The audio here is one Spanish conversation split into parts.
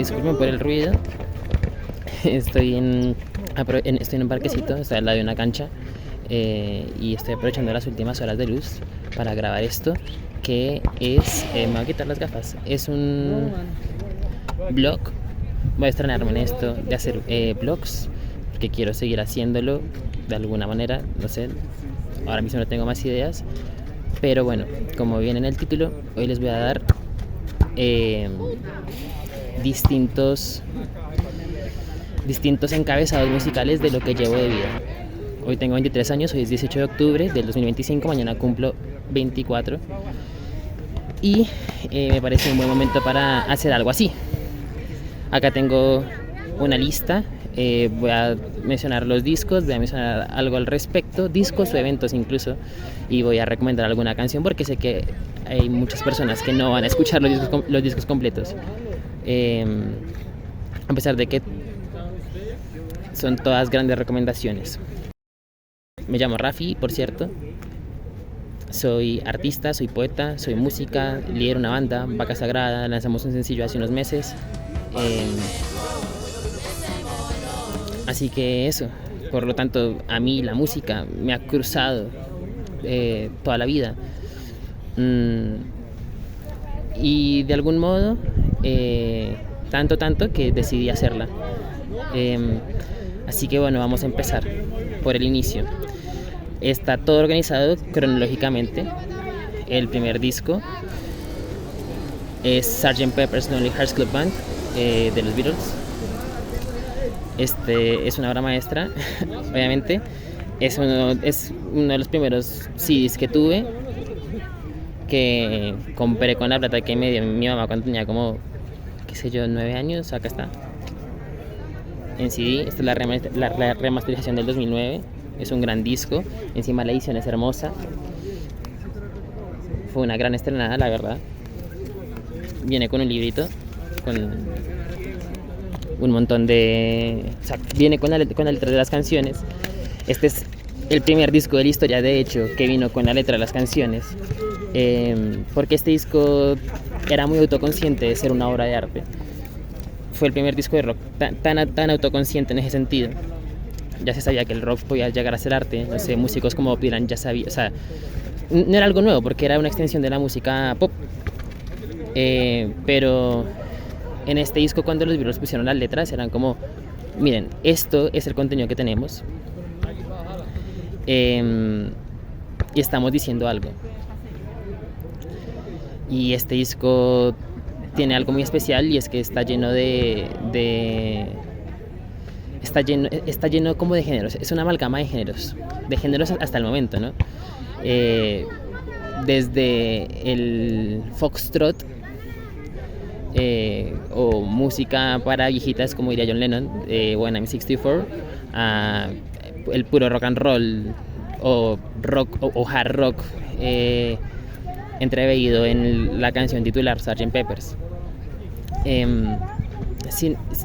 disculpen por el ruido. Estoy en un parquecito, estoy al lado de una cancha, y estoy aprovechando las últimas horas de luz para grabar esto, que es... me voy a quitar las gafas. Es un blog. Voy a estrenarme en esto de hacer blogs, porque quiero seguir haciéndolo de alguna manera, no sé. Ahora mismo no tengo más ideas, pero bueno, como viene en el título, hoy les voy a dar distintos encabezados musicales de lo que llevo de vida. Hoy tengo 23 años, hoy es 18 de octubre del 2025, mañana cumplo 24 y me parece un buen momento para hacer algo así. Acá tengo una lista, voy a mencionar los discos, voy a mencionar algo al respecto, discos o eventos incluso, y voy a recomendar alguna canción porque sé que hay muchas personas que no van a escuchar los discos completos, a pesar de que son todas grandes recomendaciones. Me llamo Rafi, por cierto. Soy artista, soy poeta, soy música, lidero una banda, Vaca Sagrada, lanzamos un sencillo hace unos meses. Así que eso, por lo tanto, a mí la música me ha cruzado toda la vida. Y de algún modo, tanto que decidí hacerla. Así que bueno, vamos a empezar por el inicio. Está todo organizado cronológicamente. El primer disco es Sgt. Pepper's Lonely Hearts Club Band de los Beatles. Este es una obra maestra, obviamente. Es uno de los primeros CDs que tuve, que compré con la plata que me dio mi mamá cuando tenía como, qué sé yo, 9 años. Acá está, en CD. Esta es la remasterización del 2009. Es un gran disco, encima la edición es hermosa. Fue una gran estrenada, la verdad. Viene con un librito, con un montón de... O sea, viene con la letra de las canciones. Este es el primer disco de la historia, de hecho, que vino con la letra de las canciones, porque este disco era muy autoconsciente de ser una obra de arte. Fue el primer disco de rock tan autoconsciente en ese sentido. Ya se sabía que el rock podía llegar a ser arte, no sé, músicos como Bob Dylan ya sabían, o sea, no era algo nuevo porque era una extensión de la música pop, pero en este disco, cuando los Beatles pusieron las letras, eran como, miren, esto es el contenido que tenemos, y estamos diciendo algo. Y este disco tiene algo muy especial, y es que está lleno está lleno como de géneros. Es una amalgama de géneros hasta el momento, ¿no? Desde el foxtrot, o música para viejitas, como diría John Lennon, When I'm 64, a el puro rock and roll o rock o hard rock, entreveído en la canción titular Sgt. Pepper's.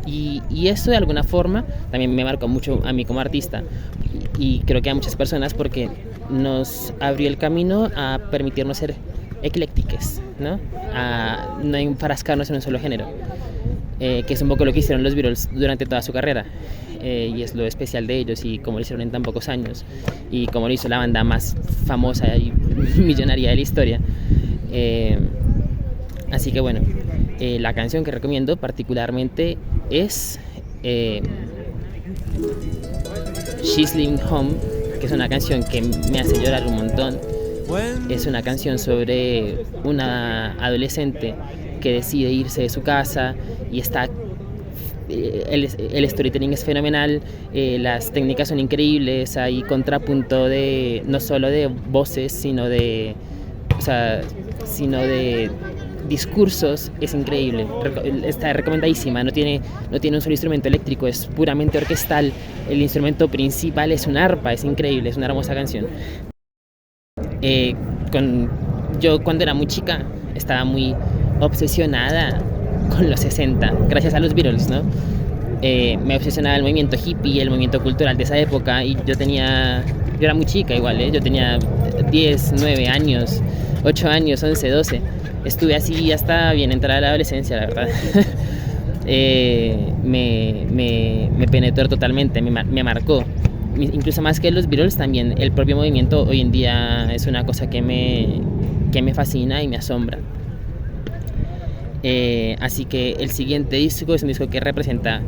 Y eso de alguna forma también me marcó mucho a mí como artista, y creo que a muchas personas, porque nos abrió el camino a permitirnos ser eclécticos, ¿no? A no enfrascarnos en un solo género, que es un poco lo que hicieron los Beatles durante toda su carrera, y es lo especial de ellos, y como lo hicieron en tan pocos años, y como lo hizo la banda más famosa y millonaria de la historia. Así que bueno, la canción que recomiendo particularmente es She's Leaving Home, que es una canción que me hace llorar un montón. Es una canción sobre una adolescente que decide irse de su casa, y está... el storytelling es fenomenal, las técnicas son increíbles, hay contrapunto de no solo de voces, sino de discursos. Es increíble, está recomendadísima. No tiene un solo instrumento eléctrico, es puramente orquestal. El instrumento principal es un arpa, es increíble, es una hermosa canción. Yo cuando era muy chica estaba muy obsesionada con los 60, gracias a los Beatles, ¿no? Me obsesionaba el movimiento hippie, el movimiento cultural de esa época, y yo era muy chica igual, yo tenía 10, 9 años, 8 años, 11, 12. Estuve así hasta bien entrada la adolescencia, la verdad. me penetró totalmente, me marcó. Incluso más que los Beatles, también el propio movimiento hoy en día es una cosa que me fascina y me asombra. Así que el siguiente disco es un disco que representa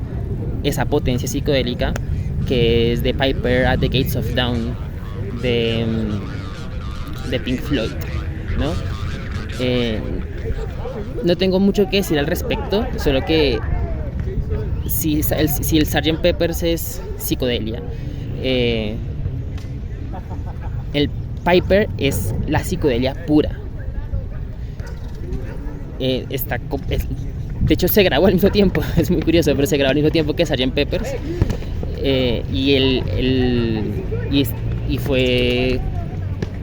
esa potencia psicodélica, que es The Piper at the Gates of Dawn de Pink Floyd, ¿no? No tengo mucho que decir al respecto, solo que si el Sgt. Peppers es psicodelia, el Piper es la psicodelia pura. De hecho se grabó al mismo tiempo, es muy curioso, pero se grabó al mismo tiempo que Sgt. Peppers, y fue...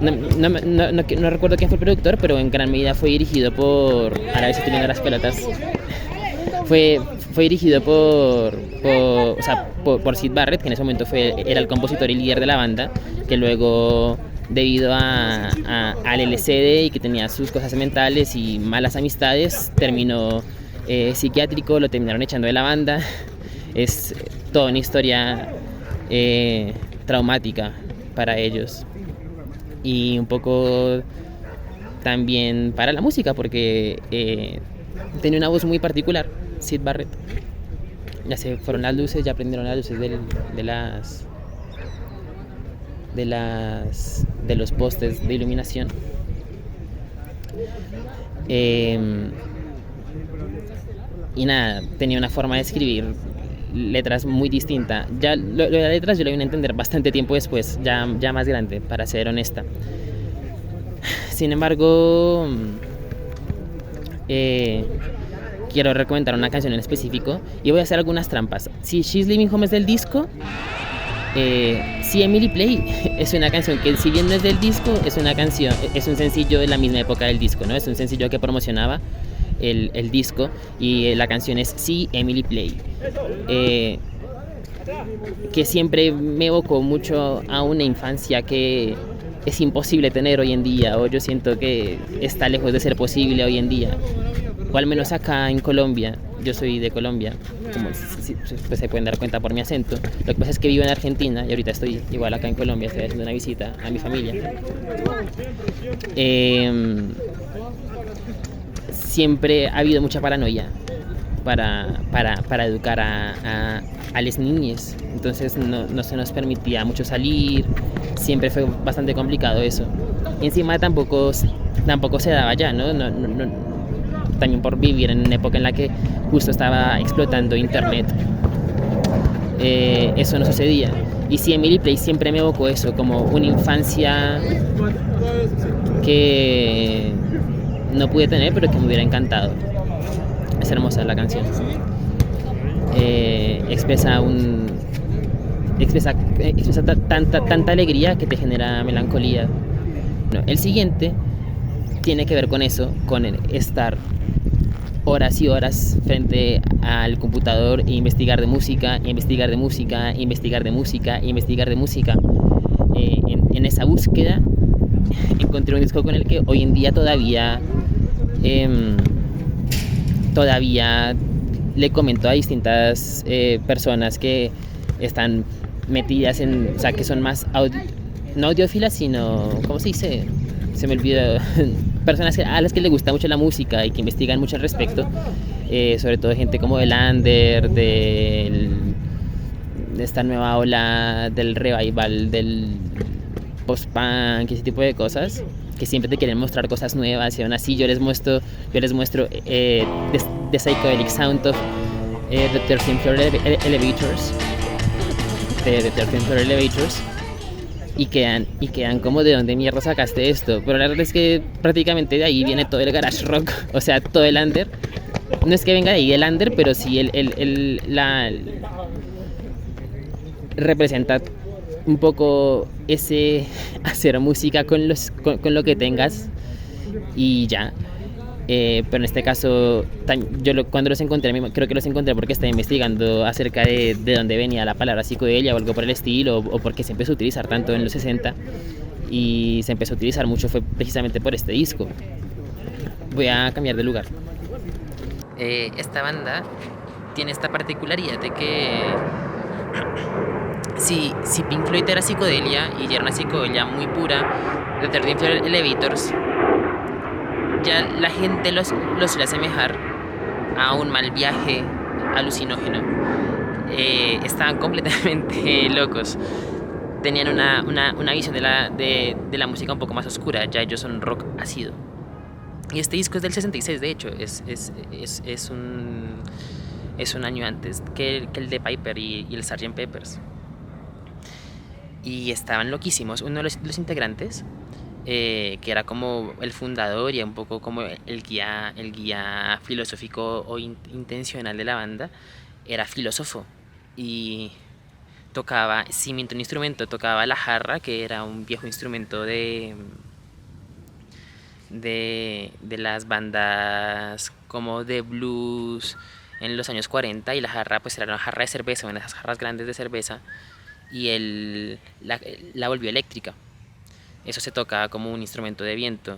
No recuerdo quién fue el productor, pero en gran medida fue dirigido por... Ahora a ver si estoy viendo las pelotas. Fue dirigido por Syd Barrett, que en ese momento era el compositor y líder de la banda, que luego, debido al LSD y que tenía sus cosas mentales y malas amistades, terminó psiquiátrico, lo terminaron echando de la banda. Es toda una historia traumática para ellos. Y un poco también para la música, porque tenía una voz muy particular, Syd Barrett. Ya se fueron las luces, ya prendieron las luces de los postes de iluminación. Y nada, tenía una forma de escribir letras muy distinta. Ya lo de las letras yo lo vine a entender bastante tiempo después, ya más grande, para ser honesta. Sin embargo, quiero recomendar una canción en específico y voy a hacer algunas trampas. Si She's Living Home es del disco, si Emily Play es una canción que, si bien no es del disco, es un sencillo de la misma época del disco, ¿no? Es un sencillo que promocionaba el disco, y la canción es Sí, Emily Play, que siempre me evocó mucho a una infancia que es imposible tener hoy en día, o yo siento que está lejos de ser posible hoy en día, o al menos acá en Colombia. Yo soy de Colombia, como pues se pueden dar cuenta por mi acento. Lo que pasa es que vivo en Argentina y ahorita estoy igual acá en Colombia, estoy haciendo una visita a mi familia. Siempre ha habido mucha paranoia para educar a las niñas, entonces no se nos permitía mucho salir, siempre fue bastante complicado eso. Y encima tampoco se daba ya, ¿no? También por vivir en una época en la que justo estaba explotando internet, eso no sucedía. Y sí, Emily Play siempre me evocó eso, como una infancia que no pude tener, pero que me hubiera encantado. Es hermosa la canción. Expresa tanta alegría que te genera melancolía. No, el siguiente tiene que ver con eso, con estar horas y horas frente al computador e investigar de música. En esa búsqueda encontré un disco con el que hoy en día todavía le comento a distintas personas que están metidas o sea, que son más no audiófilas, sino, ¿cómo se dice? Se me olvidó. Personas a las que les gusta mucho la música y que investigan mucho al respecto, sobre todo gente como de Lander, de esta nueva ola del revival, del post-punk, ese tipo de cosas, que siempre te quieren mostrar cosas nuevas, y aún así yo les muestro The Psychedelic Sound of the 13th Floor Elevators, de The 13th Floor Elevators, y quedan como, ¿de dónde mierda sacaste esto? Pero la verdad es que prácticamente de ahí viene todo el garage rock, o sea, todo el under. No es que venga de ahí el under, pero sí representa un poco ese hacer música con lo que tengas y ya. Pero en este caso, cuando los encontré, creo que los encontré porque estaba investigando acerca de dónde venía la palabra psicodelia o algo por el estilo, o porque se empezó a utilizar tanto en los 60 y se empezó a utilizar mucho, fue precisamente por este disco. Voy a cambiar de lugar. Esta banda tiene esta particularidad de que si Pink Floyd era psicodelia y ya era una psicodelia muy pura, The 13 Floor Elevators, ya la gente los suele asemejar a un mal viaje alucinógeno. Estaban completamente locos. Tenían una visión de la música un poco más oscura. Ya ellos son rock ácido. Y este disco es del 66, de hecho. Es un año antes que el de Piper y el Sgt. Peppers. Y estaban loquísimos. Uno de los integrantes, que era como el fundador y un poco como el guía filosófico o intencional de la banda, era filósofo y tocaba, sin un instrumento, tocaba la jarra, que era un viejo instrumento de las bandas como de blues en los años 40, y la jarra pues era una jarra de cerveza, una de esas jarras grandes de cerveza, y él la volvió eléctrica. Eso se toca como un instrumento de viento.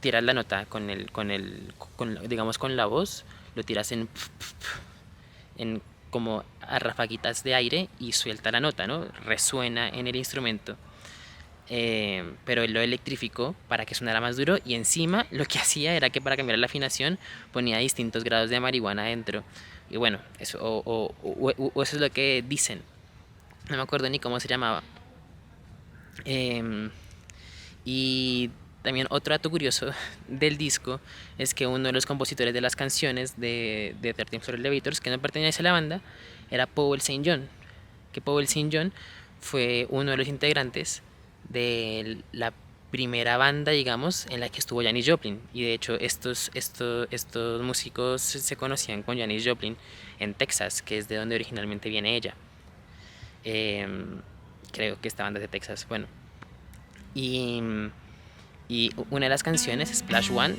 Tiras la nota digamos con la voz, lo tiras en como a rafaguitas de aire y suelta la nota, ¿no? Resuena en el instrumento. Pero él lo electrificó para que sonara más duro, y encima lo que hacía era que para cambiar la afinación ponía distintos grados de marihuana adentro. Y bueno, eso, o eso es lo que dicen. No me acuerdo ni cómo se llamaba. Y también otro dato curioso del disco es que uno de los compositores de las canciones de 13 Floor Elevators, que no pertenece a la banda, era Paul St. John. Que Paul St. John fue uno de los integrantes de la primera banda, digamos, en la que estuvo Janis Joplin. Y de hecho estos músicos se conocían con Janis Joplin en Texas, que es de donde originalmente viene ella. Creo que esta banda es de Texas. Bueno, y una de las canciones, Splash One,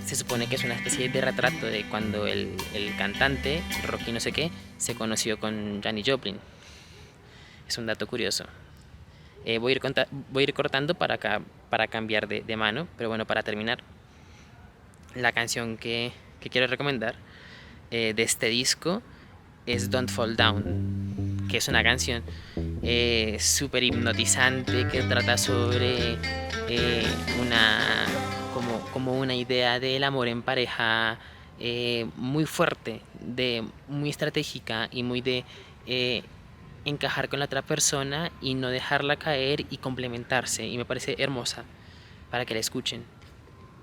se supone que es una especie de retrato de cuando el cantante, Rocky no sé qué, se conoció con Janis Joplin. Es un dato curioso. Voy a ir cortando para cambiar de mano, pero bueno, para terminar, la canción que quiero recomendar de este disco es Don't Fall Down, que es una canción súper hipnotizante que trata sobre como una idea del amor en pareja muy fuerte, muy estratégica y muy de encajar con la otra persona y no dejarla caer y complementarse, y me parece hermosa para que la escuchen.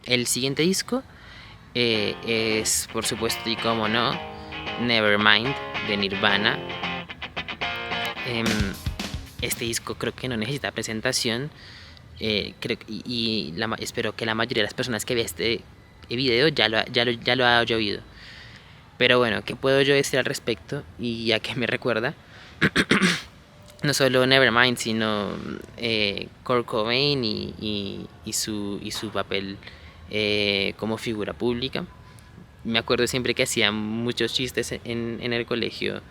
El siguiente disco es, por supuesto y como no, Nevermind de Nirvana. Este disco creo que no necesita presentación. Espero que la mayoría de las personas que ve este video ya lo haya oído. Pero bueno, ¿qué puedo yo decir al respecto? Y a qué me recuerda. No solo Nevermind, sino Kurt Cobain y su papel como figura pública. Me acuerdo siempre que hacía muchos chistes en el colegio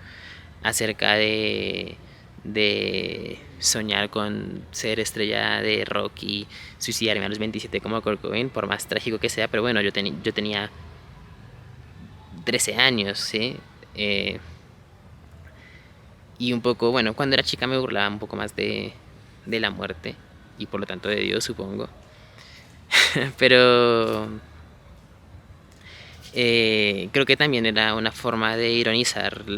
acerca de soñar con ser estrella de rock y suicidarme a los 27 como Kurt Cobain, por más trágico que sea. Pero bueno, yo tenía 13 años, ¿sí? Y un poco, bueno, cuando era chica me burlaba un poco más de la muerte y por lo tanto de Dios, supongo. Pero creo que también era una forma de ironizar el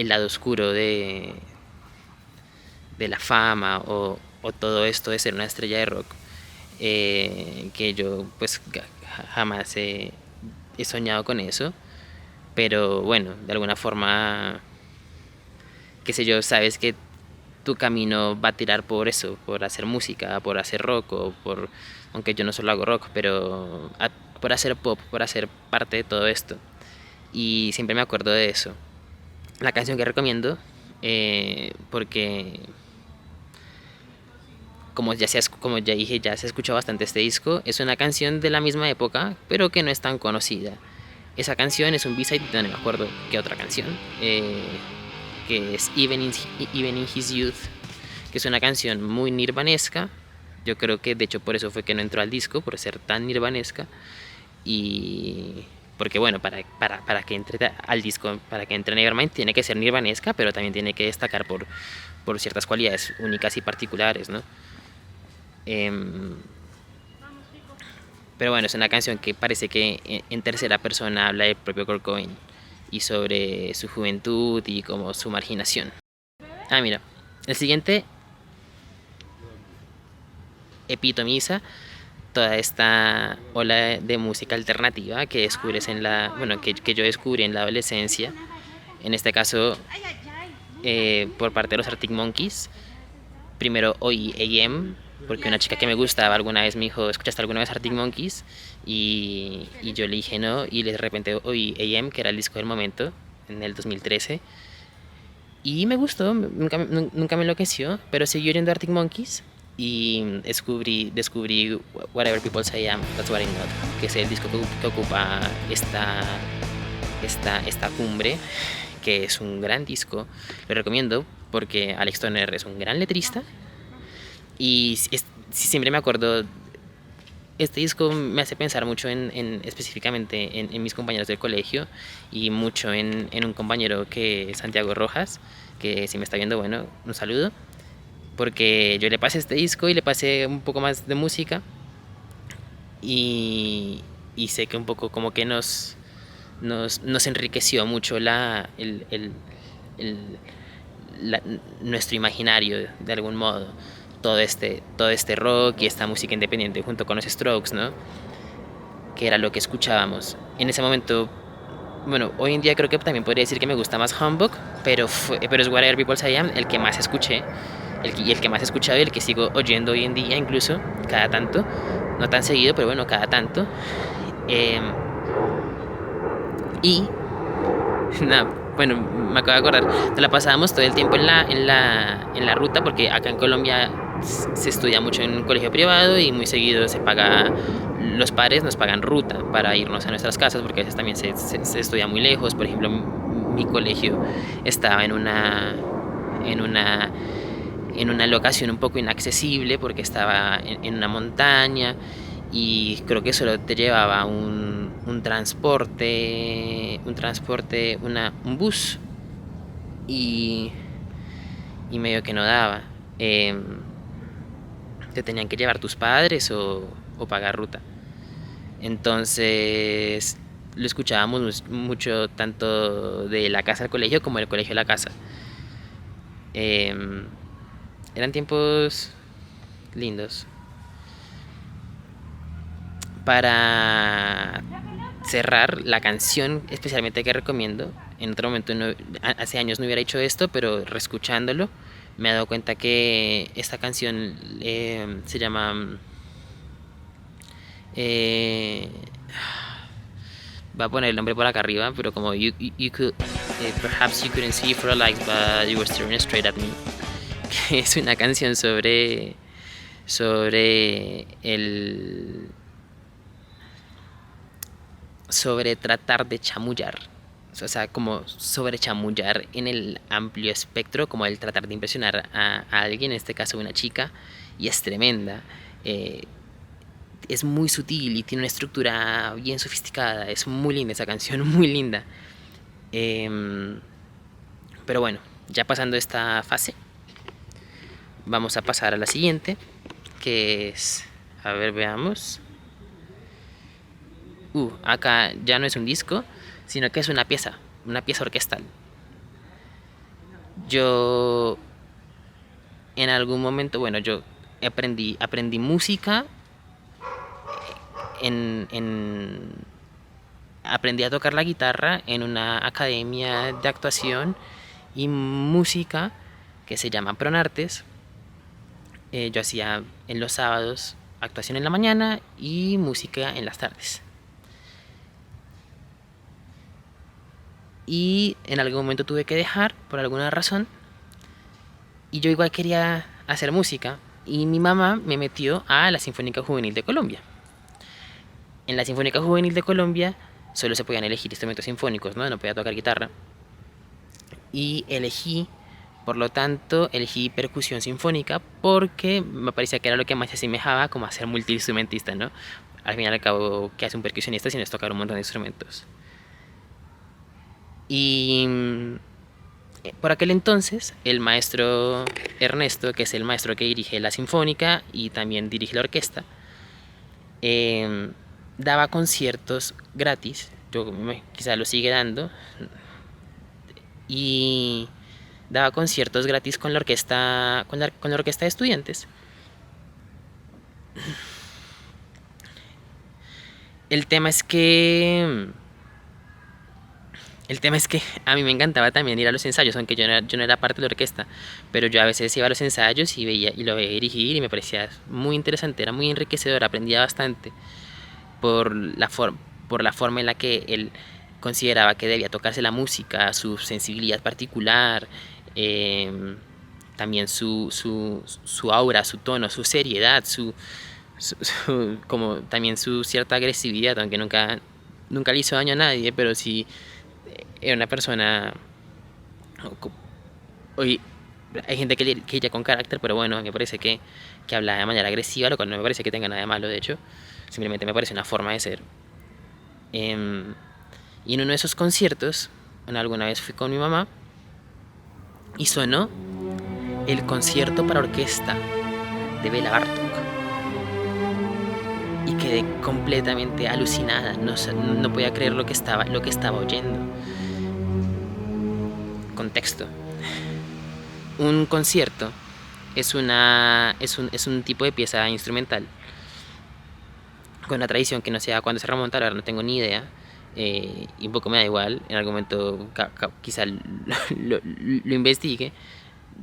lado oscuro de la fama o todo esto de ser una estrella de rock, que yo pues jamás he soñado con eso. Pero bueno, de alguna forma, qué sé yo, sabes que tu camino va a tirar por eso, por hacer música, por hacer rock, aunque yo no solo hago rock, pero por hacer pop, por hacer parte de todo esto. Y siempre me acuerdo de eso. La canción que recomiendo, porque como ya dije, ya se ha escuchado bastante este disco, es una canción de la misma época, pero que no es tan conocida. Esa canción es un B-side, no me acuerdo qué otra canción, que es Even in His Youth, que es una canción muy nirvanesca. Yo creo que de hecho por eso fue que no entró al disco, por ser tan nirvanesca. Y porque bueno, para que entre al disco, para que entre Nevermind, tiene que ser nirvanesca, pero también tiene que destacar por ciertas cualidades únicas y particulares, ¿no? Em, pero bueno, es una canción que parece que en tercera persona habla del propio Kurt Cobain y sobre su juventud y como su marginación. Ah, mira, el siguiente epitomiza toda esta ola de música alternativa que descubres en la, bueno, que yo descubrí en la adolescencia, en este caso por parte de los Arctic Monkeys. Primero oí AM, porque una chica que me gustaba alguna vez me dijo, ¿escuchaste alguna vez Arctic Monkeys? Y yo le dije no, y de repente oí AM, que era el disco del momento, en el 2013, y me gustó, nunca me enloqueció, pero seguí oyendo Arctic Monkeys y descubrí Whatever People Say I Am, That's What I'm Not, que es el disco que ocupa esta cumbre, que es un gran disco. Lo recomiendo porque Alex Turner es un gran letrista y siempre me acuerdo. Este disco me hace pensar mucho específicamente en mis compañeros del colegio y mucho en un compañero que es Santiago Rojas, que si me está viendo, bueno, un saludo, porque yo le pasé este disco y le pasé un poco más de música y sé que un poco como que nos enriqueció mucho el, nuestro imaginario de algún modo. Todo este rock y esta música independiente junto con los Strokes, ¿no? Que era lo que escuchábamos. En ese momento, bueno, hoy en día creo que también podría decir que me gusta más Humbug, pero es Whatever People Say I Am el que más escuché, el que más he escuchado y el que sigo oyendo hoy en día incluso, cada tanto, no tan seguido, pero bueno, cada tanto. Eh, y nada, bueno, me acabo de acordar, nos la pasábamos todo el tiempo en la ruta, porque acá en Colombia se estudia mucho en un colegio privado y muy seguido se paga, los padres nos pagan ruta para irnos a nuestras casas, porque a veces también se estudia muy lejos. Por ejemplo, mi colegio estaba en una locación un poco inaccesible porque estaba en una montaña y creo que solo te llevaba un transporte, un bus y, y medio que no daba. Te tenían que llevar tus padres o pagar ruta. Entonces lo escuchábamos mucho tanto de la casa al colegio como del colegio a la casa. Eran tiempos lindos. Para cerrar, la canción especialmente que recomiendo, en otro momento hace años no hubiera hecho esto, pero reescuchándolo me he dado cuenta que esta canción se llama eh, va a poner el nombre por acá arriba, pero como you could perhaps you couldn't see for a like but you were staring straight at me, que es una canción sobre tratar de chamullar, o sea, como sobre chamullar en el amplio espectro, como el tratar de impresionar a alguien, en este caso una chica, y es tremenda. Es muy sutil y tiene una estructura bien sofisticada, es muy linda esa canción, muy linda. Pero bueno, ya pasando esta fase, vamos a pasar a la siguiente, que es, a ver, veamos. Acá ya no es un disco, sino que es una pieza orquestal. Yo en algún momento, bueno, yo aprendí música, aprendí a tocar la guitarra en una academia de actuación y música que se llama Pronartes. Yo hacía en los sábados actuación en la mañana y música en las tardes. Y en algún momento tuve que dejar por alguna razón y yo igual quería hacer música y mi mamá me metió a la Sinfónica Juvenil de Colombia. En la Sinfónica Juvenil de Colombia solo se podían elegir instrumentos sinfónicos, no podía tocar guitarra, y por lo tanto elegí percusión sinfónica porque me parecía que era lo que más se asemejaba como a ser multiinstrumentista, ¿no? al fin y al cabo, ¿qué hace un percusionista si no es tocar un montón de instrumentos? Y por aquel entonces, el maestro Ernesto, que es el maestro que dirige la sinfónica y también dirige la orquesta, daba conciertos gratis. Yo quizá lo sigue dando. Y daba conciertos gratis con la orquesta, con la orquesta de estudiantes. El tema es que a mí me encantaba también ir a los ensayos, aunque yo no era parte de la orquesta, pero yo a veces iba a los ensayos y veía y lo veía dirigir y me parecía muy interesante, era muy enriquecedor, aprendía bastante por por la forma en la que él consideraba que debía tocarse la música, su sensibilidad particular, también su aura, su tono, su seriedad, como también su cierta agresividad, aunque nunca le hizo daño a nadie, pero sí era una persona. Hoy hay gente que ella con carácter, pero bueno, me parece que habla de manera agresiva, lo cual no me parece que tenga nada de malo, de hecho. Simplemente me parece una forma de ser. Y en uno de esos conciertos, alguna vez fui con mi mamá y sonó el concierto para orquesta de Bela Bartók. Y quedé completamente alucinada, no podía creer lo que estaba oyendo. Contexto. Un concierto es un tipo de pieza instrumental con una tradición que no sé a cuándo se remonta, ahora no tengo ni idea, y un poco me da igual, en algún momento quizá lo investigue,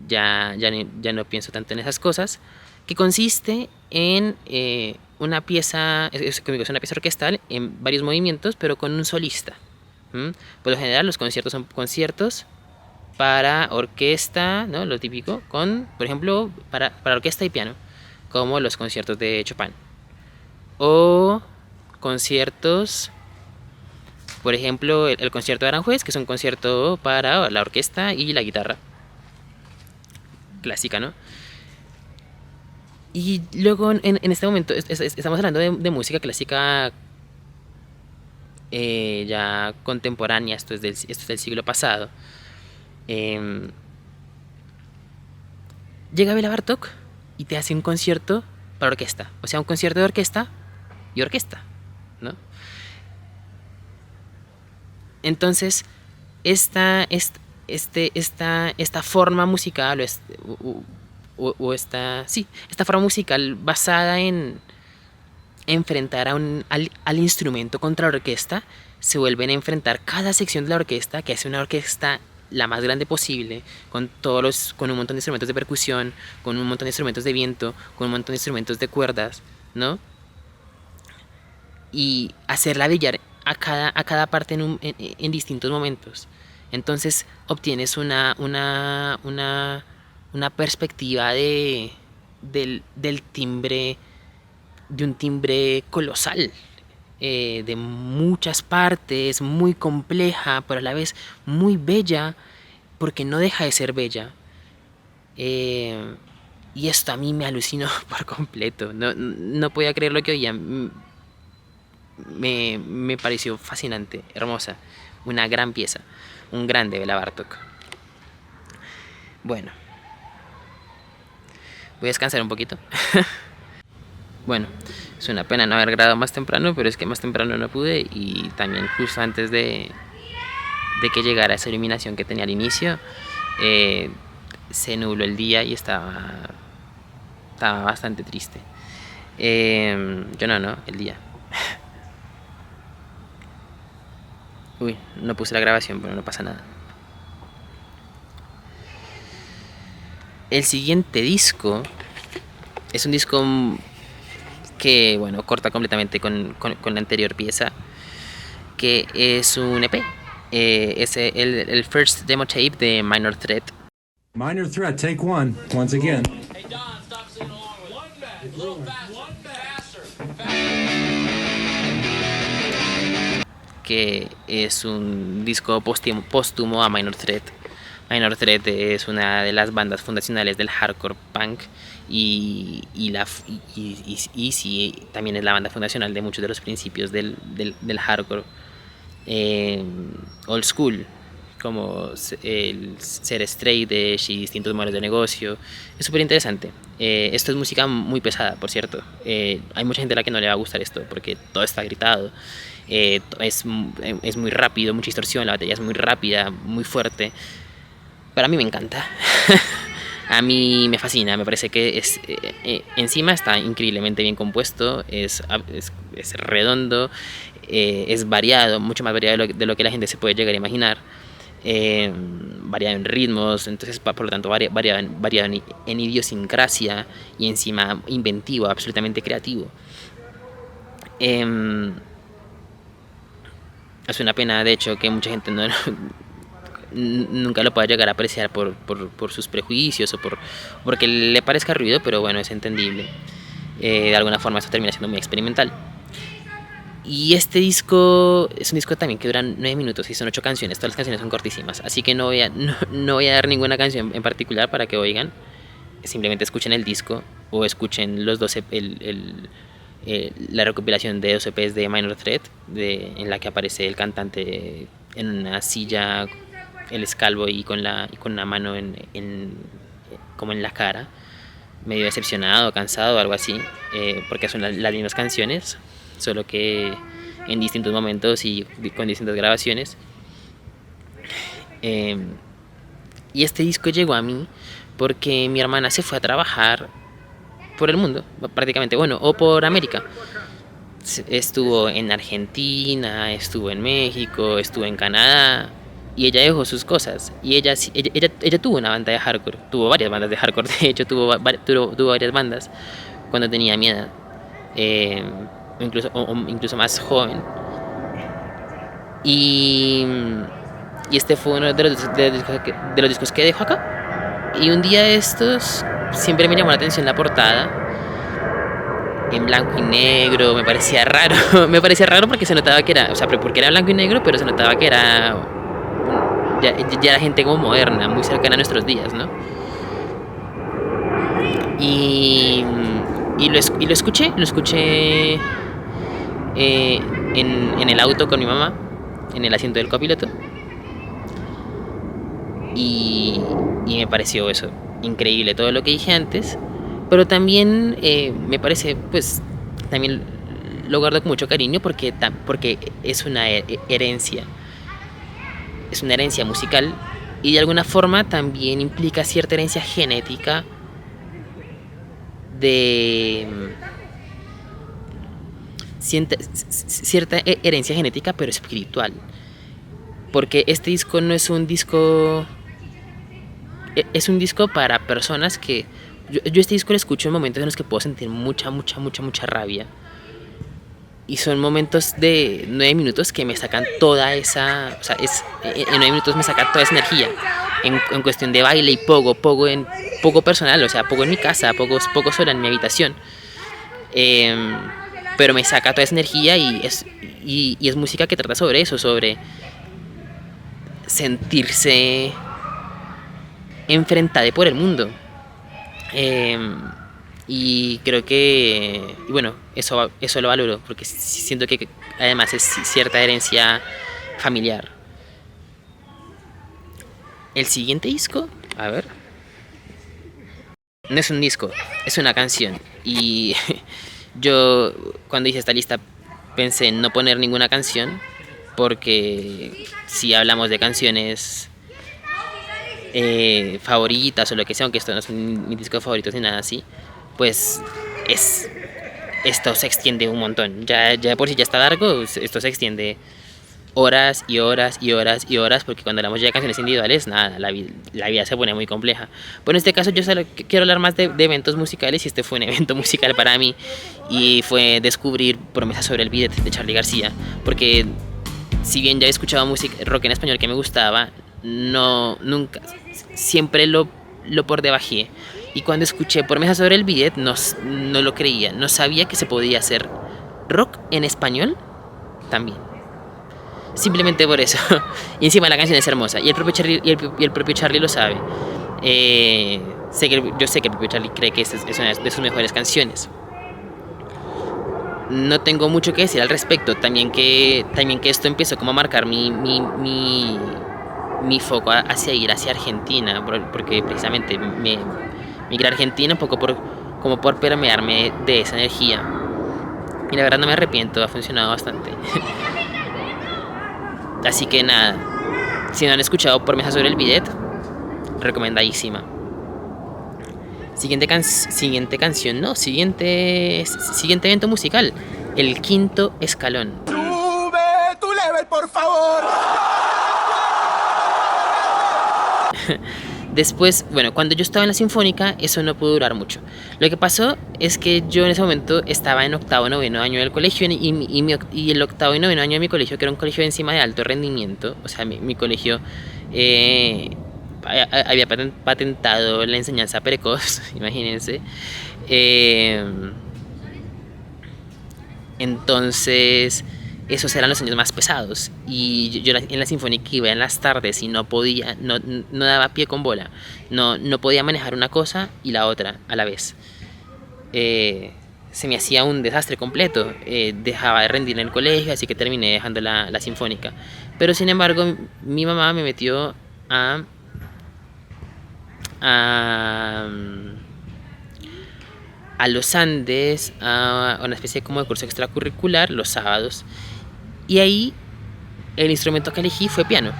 ya no pienso tanto en esas cosas, que consiste en una pieza, es una pieza orquestal en varios movimientos, pero con un solista. Por lo general los conciertos son conciertos para orquesta, ¿no? Lo típico, por ejemplo, para orquesta y piano, como los conciertos de Chopin. O conciertos, por ejemplo, el concierto de Aranjuez, que es un concierto para la orquesta y la guitarra clásica, ¿no? Y luego en este momento estamos hablando de música clásica ya contemporánea, esto es del siglo pasado. Llega Bela Bartók y te hace un concierto para orquesta, o sea, un concierto de orquesta y orquesta, ¿no? Entonces, esta forma musical esta forma musical basada en enfrentar al instrumento contra la orquesta, se vuelven a enfrentar cada sección de la orquesta, que hace una orquesta la más grande posible, con un montón de instrumentos de percusión, con un montón de instrumentos de viento, con un montón de instrumentos de cuerdas, ¿no? Y hacerla brillar a cada parte en distintos momentos. Entonces obtienes una perspectiva del timbre, de un timbre colosal, de muchas partes, muy compleja, pero a la vez muy bella, porque no deja de ser bella. Y esto a mí me alucinó por completo. No podía creer lo que oía. Me pareció fascinante, hermosa, una gran pieza, un grande Bela Bartók. Bueno, voy a descansar un poquito. Bueno, es una pena no haber grabado más temprano, pero es que más temprano no pude, y también justo antes de que llegara esa iluminación que tenía al inicio, se nubló el día y estaba bastante triste. Yo no, el día. Uy, no puse la grabación, pero no pasa nada. El siguiente disco es un disco que, bueno, corta completamente con la anterior pieza, que es un EP. Es el first demo tape de Minor Threat. Minor Threat, take one, once again. Hey Don, stop singing along with it. A little faster. Que es un disco póstumo a Minor Threat, Minor Threat es una de las bandas fundacionales del hardcore punk y sí, también es la banda fundacional de muchos de los principios del hardcore eh, old school, como el ser straight edge y distintos modelos de negocio. Es súper interesante. Esto es música muy pesada, por cierto. Hay mucha gente a la que no le va a gustar esto porque todo está gritado. Es muy rápido, mucha distorsión, la batería es muy rápida, muy fuerte. Pero a mí me encanta. A mí me fascina, me parece que encima está increíblemente bien compuesto, es redondo, es variado, mucho más variado de lo que la gente se puede llegar a imaginar. Variado en ritmos, entonces por lo tanto variado en idiosincrasia y encima inventivo, absolutamente creativo. Es una pena, de hecho, que mucha gente nunca lo pueda llegar a apreciar por sus prejuicios o porque le parezca ruido, pero bueno, es entendible. De alguna forma esto termina siendo muy experimental. Y este disco es un disco también que dura 9 minutos y son 8 canciones, todas las canciones son cortísimas, así que no voy a dar ninguna canción en particular para que oigan, simplemente escuchen el disco o escuchen los 12, la recopilación de 2 EPs de Minor Threat, en la que aparece el cantante en una silla, él es calvo y con una mano como en la cara, medio decepcionado, cansado o algo así, porque son las mismas canciones, solo que en distintos momentos y con distintas grabaciones. Y este disco llegó a mí porque mi hermana se fue a trabajar por el mundo, prácticamente, bueno, o por América. Estuvo en Argentina, estuvo en México, estuvo en Canadá, y ella dejó sus cosas. Y ella tuvo una banda de hardcore, tuvo varias bandas de hardcore, de hecho tuvo varias bandas cuando tenía mi edad, incluso más joven. Y este fue uno de los discos que dejó acá. Y un día de estos siempre me llamó la atención la portada en blanco y negro. Me parecía raro porque se notaba que era, o sea, porque era blanco y negro, pero se notaba que era ya era gente como moderna, muy cercana a nuestros días, ¿no? Y lo escuché en el auto con mi mamá, en el asiento del copiloto, y me pareció eso increíble, todo lo que dije antes, pero también me parece, pues, también lo guardo con mucho cariño porque es una herencia musical, y de alguna forma también implica cierta herencia genética de cierta herencia genética, pero espiritual, porque este disco no es un disco, es un disco para personas que yo este disco lo escucho en momentos en los que puedo sentir mucha rabia, y son momentos de 9 minutos que me sacan toda esa, o sea, en 9 minutos me saca toda esa energía en cuestión de baile y poco personal, o sea, poco en mi casa, poco sola en mi habitación, pero me saca toda esa energía y es música que trata sobre eso, sobre sentirse enfrentada por el mundo. Y creo que, y bueno, eso lo valoro porque siento que además es cierta herencia familiar. El siguiente disco, a ver, no es un disco, es una canción. Y yo cuando hice esta lista pensé en no poner ninguna canción, porque si hablamos de canciones favoritas o lo que sea, aunque esto no son mis discos favoritos ni nada así, pues esto se extiende un montón. Ya por si ya está largo, esto se extiende horas y horas, porque cuando hablamos ya de canciones individuales, nada, la vida se pone muy compleja. Pero en este caso yo solo quiero hablar más de eventos musicales, y este fue un evento musical para mí, y fue descubrir Promesa sobre el Bidet de Charly García, porque si bien ya he escuchado rock en español que me gustaba, nunca, siempre lo por debajé. Y cuando escuché Promesa sobre el Bidet no lo creía, no sabía que se podía hacer rock en español también. simplemente por eso. Y encima la canción es hermosa. Y el propio Charlie, y el propio Charlie lo sabe. Yo sé que el propio Charlie cree que esta es una de sus mejores canciones. No tengo mucho que decir al respecto. También que esto empezó como a marcar mi foco hacia ir hacia Argentina. Porque precisamente migré a Argentina un poco como por permearme de esa energía. Y la verdad no me arrepiento, ha funcionado bastante. Así que nada, si no han escuchado Por Mesa sobre el Bidet, recomendadísima. Siguiente evento musical, El Quinto Escalón. ¡Sube tu level, por favor! Después, bueno, cuando yo estaba en la Sinfónica, eso no pudo durar mucho. Lo que pasó es que yo en ese momento estaba en octavo, noveno año del colegio y el octavo y noveno año de mi colegio, que era un colegio encima de alto rendimiento, o sea, mi colegio había patentado la enseñanza precoz, imagínense. Entonces, esos eran los años más pesados y yo en la Sinfónica iba en las tardes y no daba pie con bola, no podía manejar una cosa y la otra a la vez. Se me hacía un desastre completo, dejaba de rendir en el colegio, así que terminé dejando la Sinfónica. Pero sin embargo mi mamá me metió a los Andes, a una especie como de curso extracurricular los sábados. Y ahí el instrumento que elegí fue piano.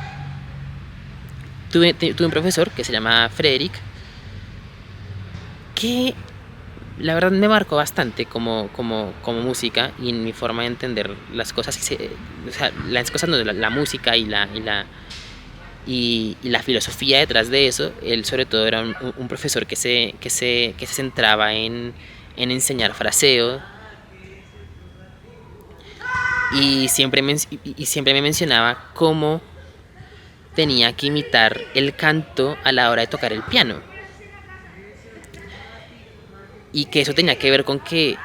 Tuve un profesor que se llama Frederick, que la verdad me marcó bastante como música y en mi forma de entender las cosas. O sea, las cosas no, la música y la filosofía detrás de eso. Él sobre todo era un profesor que se centraba en enseñar fraseo. Y siempre me mencionaba cómo tenía que imitar el canto a la hora de tocar el piano. Y que eso tenía que ver con que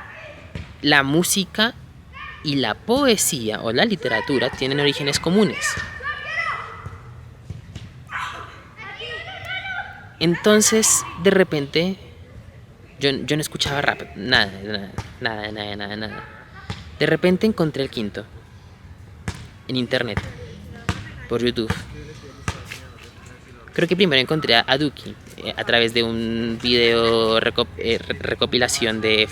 la música y la poesía o la literatura tienen orígenes comunes. Entonces, de repente, yo no escuchaba rap, nada. De repente encontré el quinto en internet, por YouTube. Creo que primero encontré a Duki a través de un video recopilación de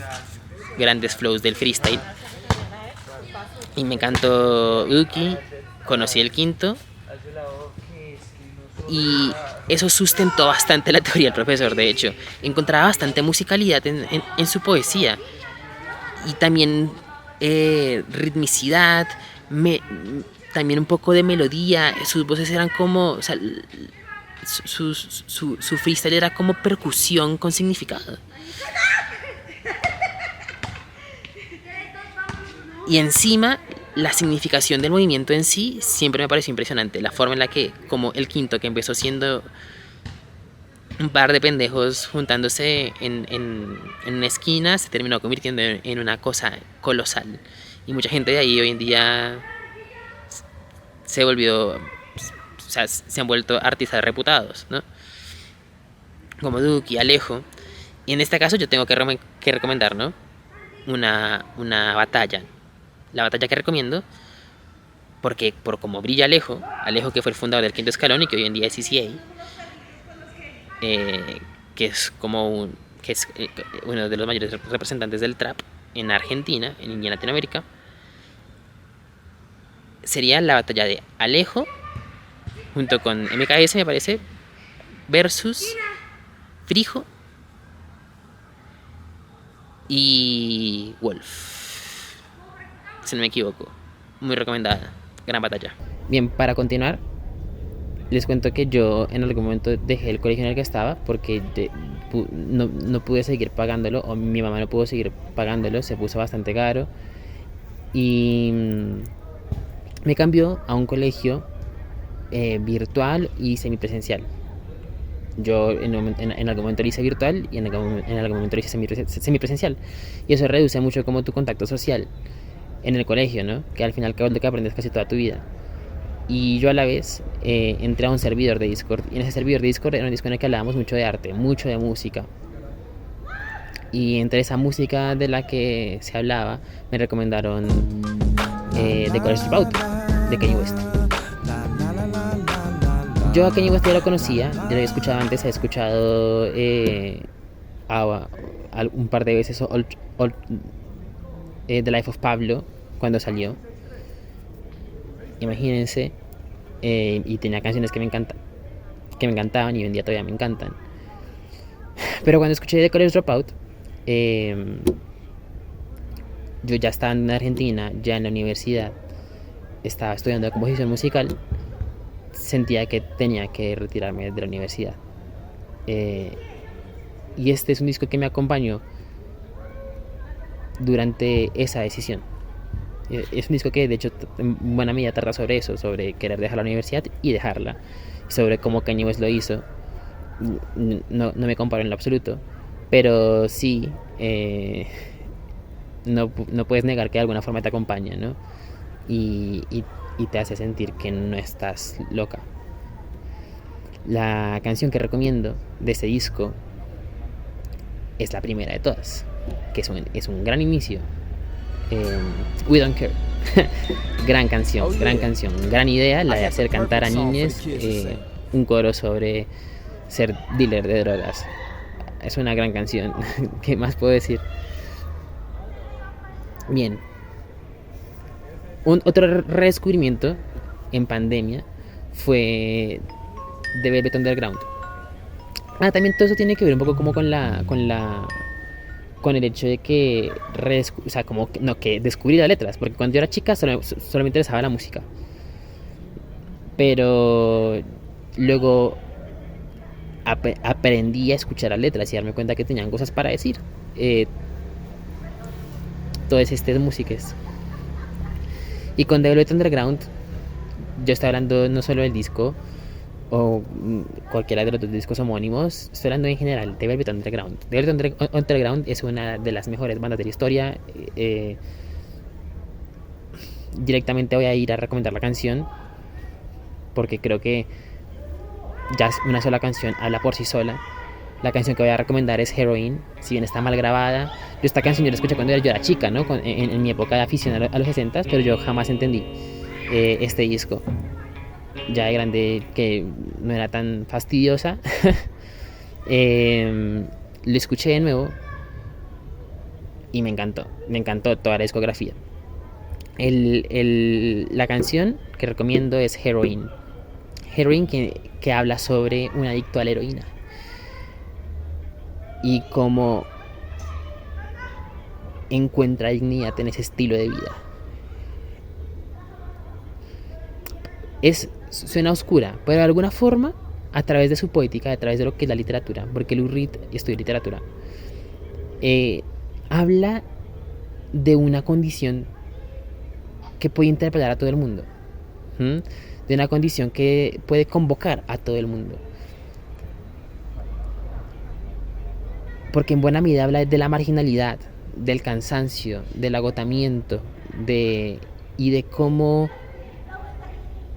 grandes flows del freestyle. Y me encantó Duki, conocí el quinto. Y eso sustentó bastante la teoría del profesor, de hecho. Encontraba bastante musicalidad en su poesía. Y también ritmicidad, también un poco de melodía. Sus voces eran como, o sea, su freestyle era como percusión con significado. Y encima la significación del movimiento en sí siempre me pareció impresionante. La forma en la que, como el quinto, que empezó siendo un par de pendejos juntándose en una esquina, se terminó convirtiendo en una cosa colosal. Y mucha gente de ahí hoy en día se volvió, o sea, se han vuelto artistas reputados, ¿no? Como Duke y Alejo. Y en este caso yo tengo que recomendar, ¿no? Una batalla. La batalla que recomiendo, porque por cómo brilla Alejo que fue el fundador del Quinto Escalón y que hoy en día es CCA, que es uno de los mayores representantes del trap en Argentina y en Latinoamérica, sería la batalla de Alejo junto con MKS, me parece, versus Frijo y Wolf, si no me equivoco. Muy recomendada, gran batalla. Bien, para continuar, les cuento que yo en algún momento dejé el colegio en el que estaba porque no pude seguir pagándolo, o mi mamá no pudo seguir pagándolo, se puso bastante caro y me cambió a un colegio virtual y semipresencial. Yo en algún momento lo hice virtual y en algún momento lo hice semipresencial, y eso reduce mucho como tu contacto social en el colegio, ¿no? Que al final es lo que aprendes casi toda tu vida. Y yo a la vez entré a un servidor de Discord. Y en ese servidor de Discord era un disco en el que hablábamos mucho de arte, mucho de música. Y entre esa música de la que se hablaba, me recomendaron The College Dropout de Kanye West. Yo a Kanye West ya lo conocía, ya lo había escuchado antes, he escuchado un par de veces The Life of Pablo cuando salió. Imagínense, y tenía canciones que me encantaban y hoy en día todavía me encantan. Pero cuando escuché The College Dropout, yo ya estaba en Argentina, ya en la universidad, estaba estudiando composición musical, sentía que tenía que retirarme de la universidad. Y este es un disco que me acompañó durante esa decisión. Es un disco que de hecho en buena medida trata sobre eso, sobre querer dejar la universidad y dejarla, sobre cómo Kanye West lo hizo. No me comparo en lo absoluto, pero sí, no puedes negar que de alguna forma te acompaña, ¿no? Y te hace sentir que no estás loca. La canción que recomiendo de este disco es la primera de todas, que es un gran inicio. We Don't Care. Gran canción, gran idea, la de hacer cantar a niñes un coro sobre ser dealer de drogas. Es una gran canción. ¿Qué más puedo decir? Bien. Otro redescubrimiento en pandemia fue The Velvet Underground. También todo eso tiene que ver un poco como con el hecho de que que descubrí las letras, porque cuando yo era chica solo me interesaba la música, pero luego aprendí a escuchar las letras y darme cuenta que tenían cosas para decir, todas estas músicas. Y con The Velvet Underground yo estoy hablando no solo del disco o cualquiera de los dos discos homónimos, estoy hablando en general de Velvet Underground. The Velvet Underground es una de las mejores bandas de la historia. Directamente voy a ir a recomendar la canción porque creo que ya una sola canción habla por sí sola. La canción que voy a recomendar es Heroin. Si bien está mal grabada, esta canción yo la escuché cuando yo era chica, ¿no? En mi época de afición a los 60s, pero yo jamás entendí este disco. Ya de grande, que no era tan fastidiosa. Lo escuché de nuevo y me encantó toda la discografía. La canción que recomiendo es Heroin. Heroin que habla sobre un adicto a la heroína y cómo encuentra dignidad en ese estilo de vida. Suena oscura, pero de alguna forma, a través de su poética, a través de lo que es la literatura, porque Lou Reed estudió literatura, habla de una condición que puede interpelar a todo el mundo, de una condición que puede convocar a todo el mundo, porque en buena medida habla de la marginalidad, del cansancio, del agotamiento, y de cómo,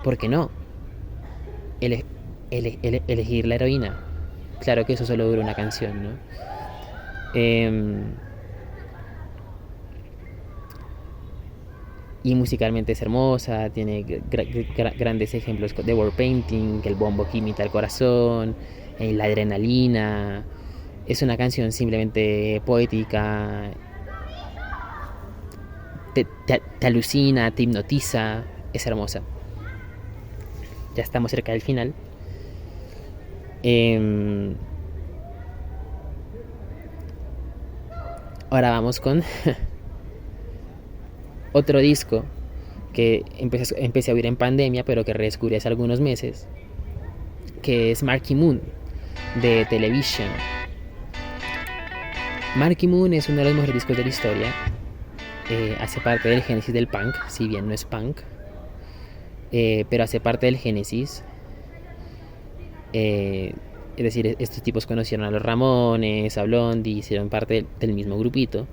¿por qué no?, elegir la heroína. Claro que eso solo dura una canción, ¿no? Y musicalmente es hermosa, tiene grandes ejemplos de word painting, el bombo que imita el corazón, la adrenalina. Es una canción simplemente poética, te alucina, te hipnotiza, es hermosa. Ya estamos cerca del final. Ahora vamos con otro disco que empecé a oír en pandemia, pero que redescubrí hace algunos meses, que es Marquee Moon, de Television. Marquee Moon es uno de los mejores discos de la historia. Hace parte del génesis del punk, si bien no es punk, pero hace parte del génesis. Es decir, estos tipos conocieron a los Ramones, a Blondie, hicieron parte del mismo grupito.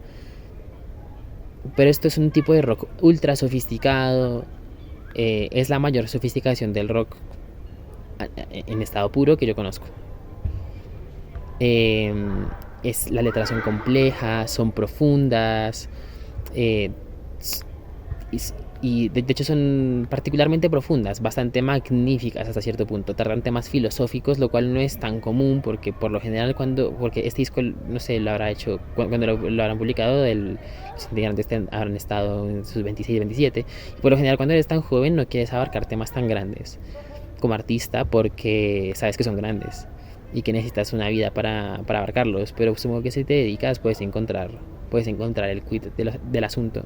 Pero esto es un tipo de rock ultra sofisticado, es la mayor sofisticación del rock en estado puro que yo conozco. Eh, las letras son complejas, son profundas, eh, y de hecho son particularmente profundas, bastante magníficas hasta cierto punto, tratan temas filosóficos, lo cual no es tan común porque por lo general porque este disco, no sé, lo habrá hecho, cuando lo habrán publicado, los integrantes habrán estado en sus 26, 27, y por lo general cuando eres tan joven no quieres abarcar temas tan grandes como artista porque sabes que son grandes y que necesitas una vida para abarcarlos, pero supongo que si te dedicas puedes encontrar el quid del asunto.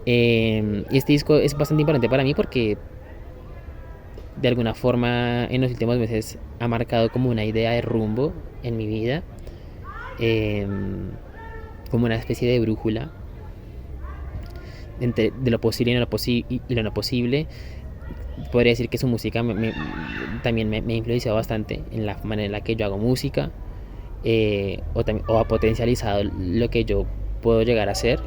Y este disco es bastante importante para mí porque de alguna forma en los últimos meses ha marcado como una idea de rumbo en mi vida, eh, como una especie de brújula de lo posible y lo no posible. Podría decir que su música también me ha influenciado bastante en la manera en la que yo hago música, o ha potencializado lo que yo puedo llegar a hacer.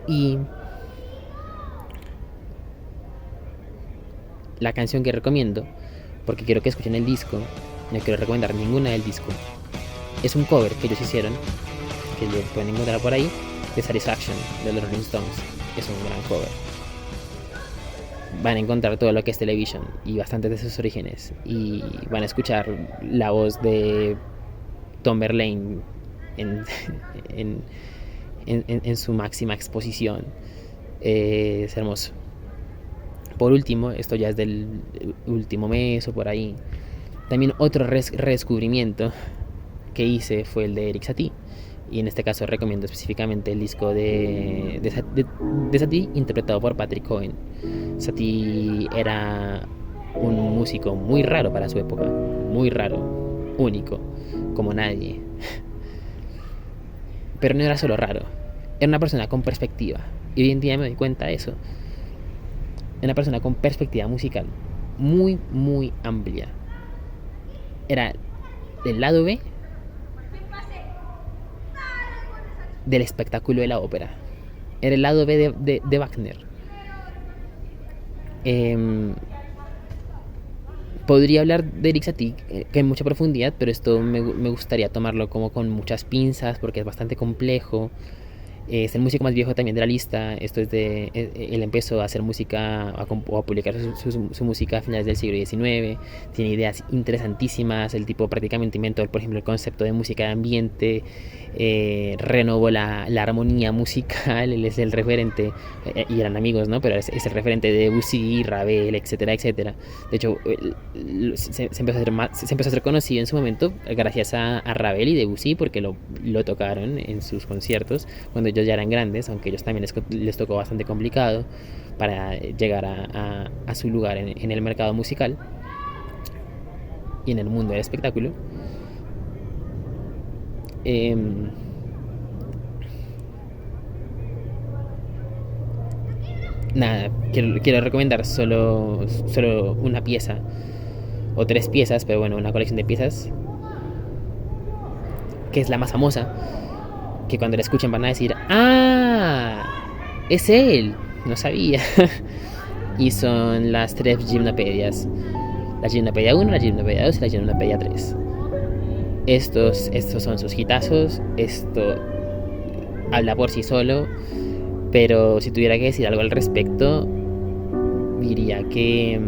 Y la canción que recomiendo, porque quiero que escuchen el disco, no quiero recomendar ninguna del disco, es un cover que ellos hicieron, que lo pueden encontrar por ahí, de Satisfaction de los Rolling Stones. Es un gran cover. Van a encontrar todo lo que es Television y bastantes de sus orígenes, y van a escuchar la voz de Tom Verlaine en su máxima exposición. Es hermoso. Por último, esto ya es del último mes o por ahí, también otro redescubrimiento que hice fue el de Eric Satie, y en este caso recomiendo específicamente el disco de Satie, interpretado por Patrick Cohen. Satie era un músico muy raro para su época, muy raro, único, como nadie. Pero no era solo raro, era una persona con perspectiva, y hoy en día me doy cuenta de eso. Era una persona con perspectiva musical muy, muy amplia. Era el lado B del espectáculo de la ópera. Era el lado B de Wagner. Podría hablar de Eric Satie que en mucha profundidad, pero esto me gustaría tomarlo como con muchas pinzas porque es bastante complejo. Es el músico más viejo también de la lista. Él empezó a hacer música o a publicar su música a finales del siglo XIX. Tiene ideas interesantísimas. El tipo prácticamente inventó, por ejemplo, el concepto de música de ambiente. Renovó la armonía musical. Él es el referente, y eran amigos, ¿no? Pero es el referente de Debussy, Ravel, etcétera, etcétera. De hecho, se empezó a hacer conocido en su momento gracias a Ravel y Debussy, porque lo tocaron en sus conciertos cuando ellos ya eran grandes, aunque ellos también les tocó bastante complicado para llegar a su lugar en el mercado musical y en el mundo del espectáculo. Nada, quiero recomendar solo una pieza o 3 piezas, pero bueno, una colección de piezas que es la más famosa, que cuando la escuchen van a decir: ¡ah! ¡Es él! No sabía. Y son las 3 gimnopedias: la gimnopedia 1, la gimnopedia 2 y la gimnopedia 3. Estos son sus hitazos. Esto habla por sí solo, pero si tuviera que decir algo al respecto, diría que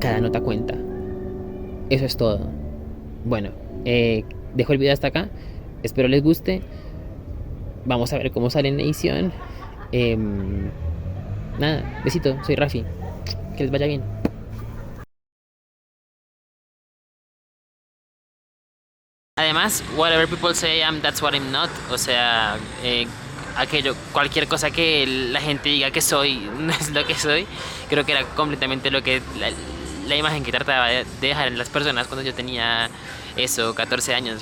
cada nota cuenta. Eso es todo. Bueno, dejo el video hasta acá. Espero les guste. Vamos a ver cómo sale en edición. Nada, besito, soy Rafi. Que les vaya bien. Además, whatever people say, that's what I'm not. O sea, cualquier cosa que la gente diga que soy, no es lo que soy. Creo que era completamente lo que la imagen que trataba de dejar en las personas cuando yo tenía 14 años.